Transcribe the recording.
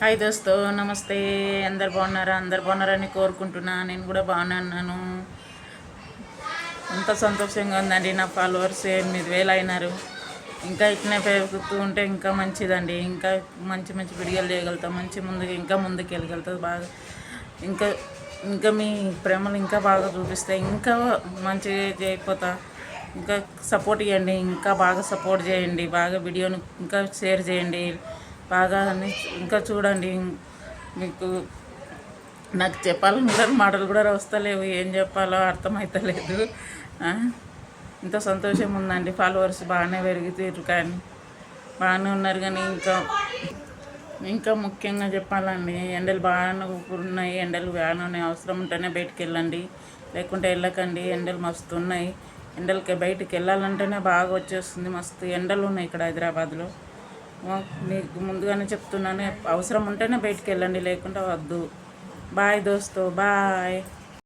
Hi దోస్తో నమస్తే. అందరు బాగున్నారని కోరుకుంటున్నా. నేను కూడా బాగున్నాను. అంత సంతోషంగా ఉందండి. నా ఫాలోవర్స్ 8,000 అయినారు. ఇంకా ఇట్నే పెరుగుతూ ఉంటే ఇంకా మంచిదండి. ఇంకా మంచి మంచి వీడియోలు చేయగలుగుతాం. ఇంకా ముందుకు వెళ్ళగలుగుతుంది బాగా. ఇంకా ఇంకా మీ ప్రేమలు ఇంకా బాగా చూపిస్తే ఇంకా మంచిగా చేయకపోతా. ఇంకా సపోర్ట్ ఇవ్వండి. ఇంకా బాగా సపోర్ట్ చేయండి. బాగా వీడియోని ఇంకా షేర్ చేయండి. బాగా ఇంకా చూడండి. మీకు నాకు చెప్పాలని కూడా మాటలు కూడా వస్తలేవు. ఏం చెప్పాలో అర్థమవుతలేదు. ఇంత సంతోషం ఉందండి. ఫాలోవర్స్ బాగానే పెరుగుతారు, కానీ బాగానే ఉన్నారు. కానీ ఇంకా ముఖ్యంగా చెప్పాలండి, ఎండలు బాగానే ఉన్నాయి. ఎండలు బాగానే ఉన్నాయి. అవసరం ఉంటేనే బయటికి వెళ్ళండి, లేకుంటే వెళ్ళకండి. ఎండలు మస్తు ఉన్నాయి. ఎండలకి బయటికి వెళ్ళాలంటేనే బాగా వచ్చేస్తుంది. మస్తు ఎండలు ఉన్నాయి ఇక్కడ హైదరాబాద్లో. మీకు ముందుగానే చెప్తున్నాను, అవసరం ఉంటేనే బయటికి వెళ్ళండి, లేకుంటే వద్దు. బాయ్ దోస్తో, బాయ్.